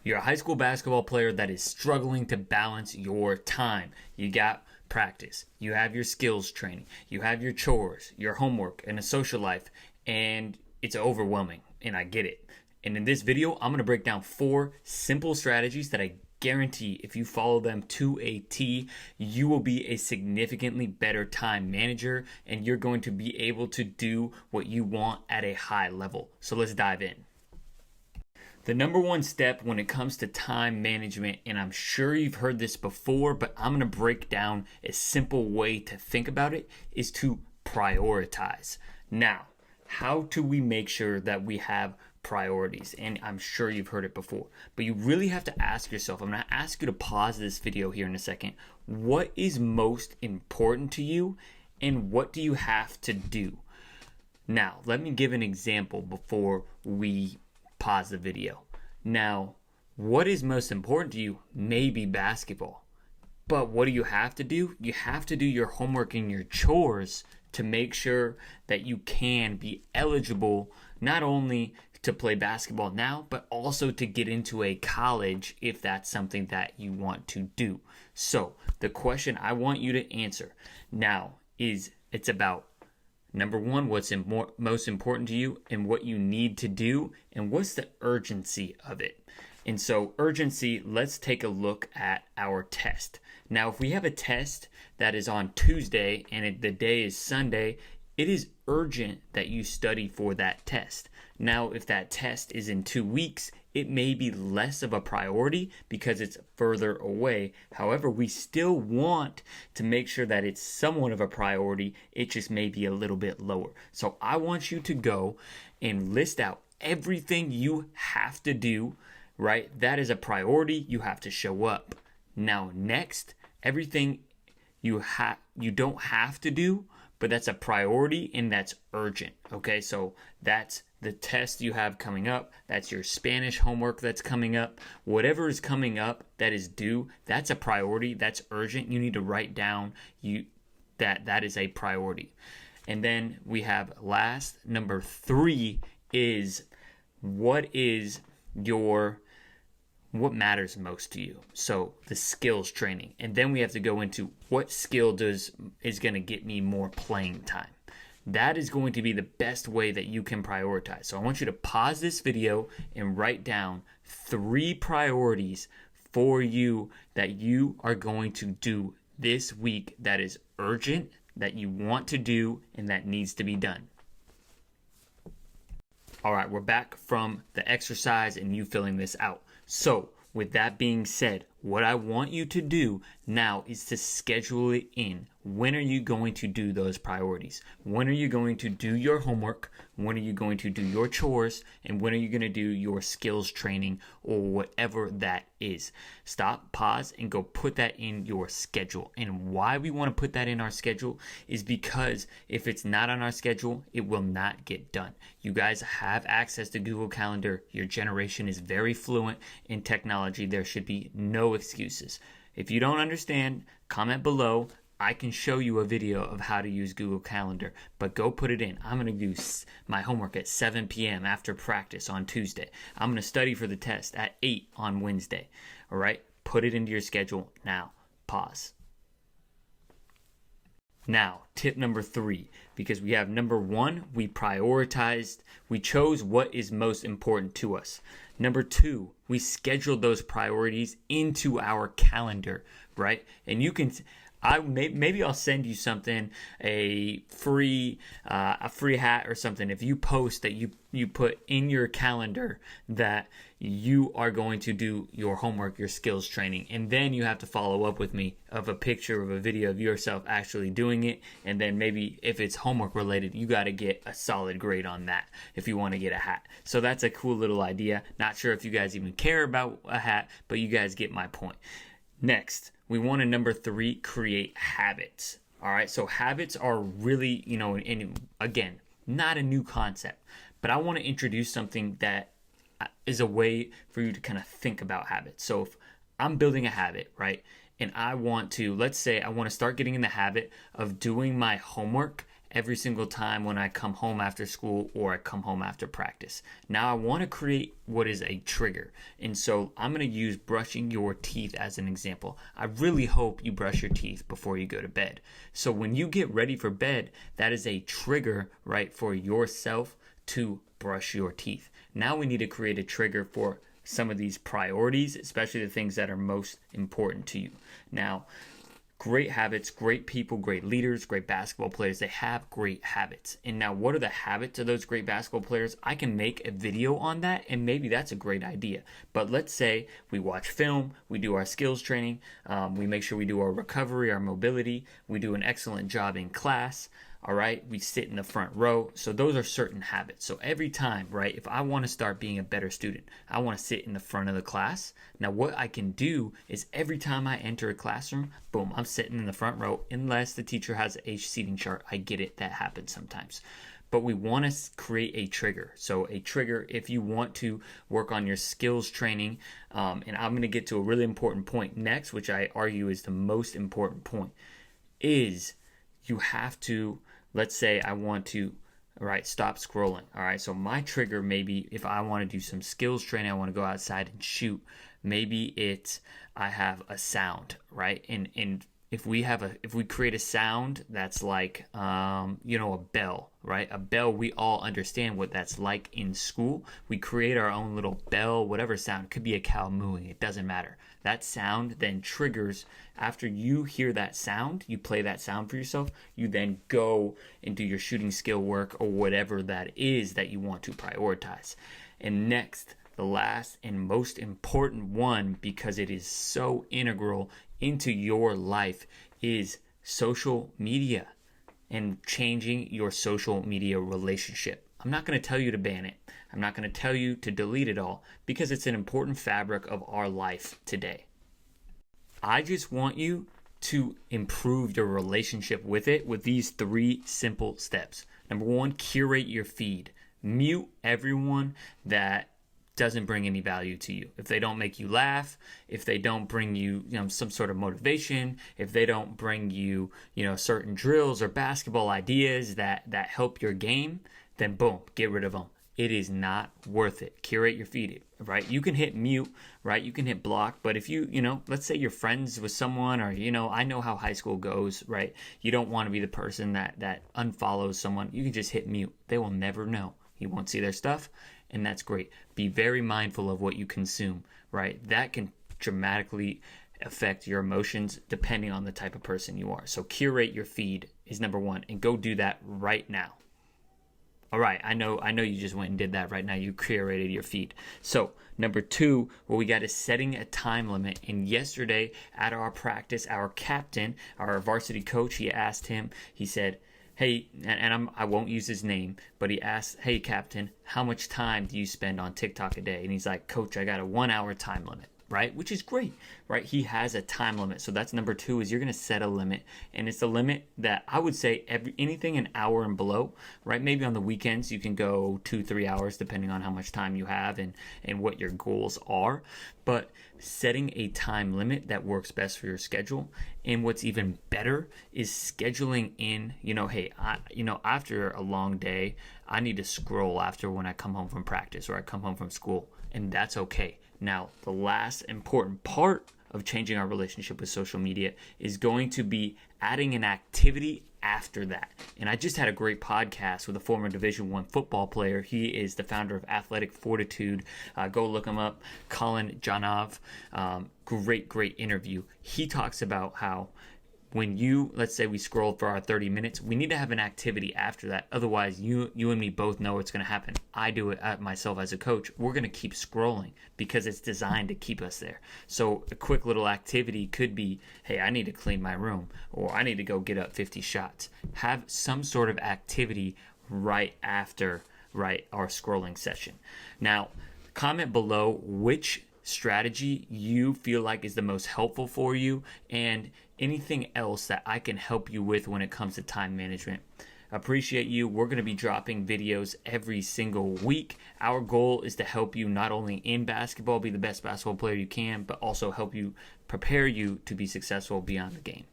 You're a high school basketball player that is struggling to balance your time. You got practice, you have your skills training, you have your chores, your homework, and a social life, and it's overwhelming, and I get it. And in this video, I'm going to break down 4 simple strategies that I guarantee if you follow them to a T, you will be a significantly better time manager, and you're going to be able to do what you want at a high level. So let's dive in. The number one step when it comes to time management, and I'm sure you've heard this before, but I'm going to break down a simple way to think about it, is to prioritize. Now, how do we make sure that we have priorities? And I'm sure you've heard it before, but you really have to ask yourself, I'm going to ask you to pause this video here in a second. What is most important to you, and what do you have to do? Now, let me give an example before we pause the video. Now, what is most important to you may be basketball, but what do you have to do? You have to do your homework and your chores to make sure that you can be eligible not only to play basketball now, but also to get into a college if that's something that you want to do. So the question I want you to answer now is, it's about number one, what's most important to you and what you need to do, and what's the urgency of it. And so urgency, let's take a look at our test. Now, if we have a test that is on Tuesday and the day is Sunday, it is urgent that you study for that test. Now, if that test is in 2 weeks, it may be less of a priority because it's further away. However, we still want to make sure that it's somewhat of a priority. It just may be a little bit lower. So I want you to go and list out everything you have to do, right? That is a priority. You have to show up. Now, next, everything you don't have to do, but that's a priority and that's urgent. Okay, so that's the test you have coming up. That's your Spanish homework that's coming up. Whatever is coming up that is due, that's a priority. That's urgent. You need to write down that is a priority. And then we have last, number 3 is what matters most to you. So the skills training. And then we have to go into what skill is going to get me more playing time. That is going to be the best way that you can prioritize. So I want you to pause this video and write down 3 priorities for you that you are going to do this week that is urgent, that you want to do, and that needs to be done. All right, we're back from the exercise and you filling this out. So with that being said, what I want you to do now is to schedule it in. When are you going to do those priorities? When are you going to do your homework? When are you going to do your chores? And when are you going to do your skills training or whatever that is? Stop, pause, and go put that in your schedule. And why we want to put that in our schedule is because if it's not on our schedule, it will not get done. You guys have access to Google Calendar. Your generation is very fluent in technology. There should be no excuses. If you don't understand, comment below. I can show you a video of how to use Google Calendar, but go put it in. I'm going to do my homework at 7 p.m. after practice on Tuesday. I'm going to study for the test at 8 on Wednesday. All right? Put it into your schedule now. Pause. Now, tip number 3, because we have number 1, we chose what is most important to us. Number 2, we scheduled those priorities into our calendar, right? And you can, maybe I'll send you something, a free hat or something. If you post that you put in your calendar that you are going to do your homework, your skills training, and then you have to follow up with me of a picture of a video of yourself actually doing it. And then maybe if it's homework related, you got to get a solid grade on that if you want to get a hat. So that's a cool little idea. Not sure if you guys even care about a hat, but you guys get my point. Next, we want to, number 3, create habits. All right, so habits are really, and again, not a new concept, but I want to introduce something that is a way for you to kind of think about habits. So if I'm building a habit, right, and I want to, let's say I want to start getting in the habit of doing my homework every single time when I come home after school or I come home after practice. Now I want to create what is a trigger. And so I'm going to use brushing your teeth as an example. I really hope you brush your teeth before you go to bed. So when you get ready for bed, that is a trigger, right, for yourself to brush your teeth. Now we need to create a trigger for some of these priorities, especially the things that are most important to you. Now, great habits, great people, great leaders, great basketball players, they have great habits. And now what are the habits of those great basketball players? I can make a video on that, and maybe that's a great idea. But let's say we watch film, we do our skills training, we make sure we do our recovery, our mobility, we do an excellent job in class. All right, we sit in the front row. So those are certain habits. So every time, right, if I want to start being a better student, I want to sit in the front of the class. Now, what I can do is every time I enter a classroom, boom, I'm sitting in the front row, unless the teacher has a seating chart. I get it, that happens sometimes. But we want to create a trigger. So a trigger, if you want to work on your skills training, and I'm going to get to a really important point next, which I argue is the most important point, is you have to, let's say I want to, stop scrolling. All right, so my trigger, maybe if I want to do some skills training, I want to go outside and shoot. Maybe it's I have a sound, right? And if we create a sound that's like a bell, right? A bell, we all understand what that's like in school. We create our own little bell, whatever sound. It could be a cow mooing, it doesn't matter. That sound then triggers. After you hear that sound, you play that sound for yourself, you then go and do your shooting skill work or whatever that is that you want to prioritize. And next, the last and most important one, because it is so integral into your life, is social media and changing your social media relationship. I'm not going to tell you to ban it. I'm not going to tell you to delete it all, because it's an important fabric of our life today. I just want you to improve your relationship with it with these 3 simple steps. Number 1, curate your feed. Mute everyone that doesn't bring any value to you. If they don't make you laugh, if they don't bring you, some sort of motivation, if they don't bring you, certain drills or basketball ideas that help your game, then boom, get rid of them. It is not worth it. Curate your feed, right? You can hit mute, right? You can hit block, but if you let's say you're friends with someone, or, I know how high school goes, right? You don't want to be the person that unfollows someone. You can just hit mute. They will never know. You won't see their stuff, and that's great. Be very mindful of what you consume, right? That can dramatically affect your emotions depending on the type of person you are. So curate your feed is number 1, and go do that right now. All right, I know you just went and did that right now. You curated your feed. So number 2, what we got is setting a time limit. And yesterday at our practice, our captain, our varsity coach, he said, hey, and I won't use his name, but he asked, hey, captain, how much time do you spend on TikTok a day? And he's like, coach, I got a 1-hour time limit. Right? Which is great, right? He has a time limit. So that's number 2, is you're going to set a limit. And it's a limit that I would say anything an hour and below, right? Maybe on the weekends you can go 2-3 hours depending on how much time you have and what your goals are. But setting a time limit that works best for your schedule. And what's even better is scheduling in, hey, after a long day, I need to scroll after when I come home from practice or I come home from school. And that's okay. Now, the last important part of changing our relationship with social media is going to be adding an activity after that. And I just had a great podcast with a former Division I football player. He is the founder of Athletic Fortitude. Go look him up, Colin Janov. Great interview. He talks about how when let's say we scroll for our 30 minutes, we need to have an activity after that. Otherwise, you and me both know what's going to happen. I do it myself as a coach. We're going to keep scrolling because it's designed to keep us there. So a quick little activity could be, hey, I need to clean my room, or I need to go get up 50 shots. Have some sort of activity right after, our scrolling session. Now, comment below which strategy you feel like is the most helpful for you, and anything else that I can help you with when it comes to time management. Appreciate you. We're going to be dropping videos every single week. Our goal is to help you not only in basketball be the best basketball player you can, but also help you prepare you to be successful beyond the game.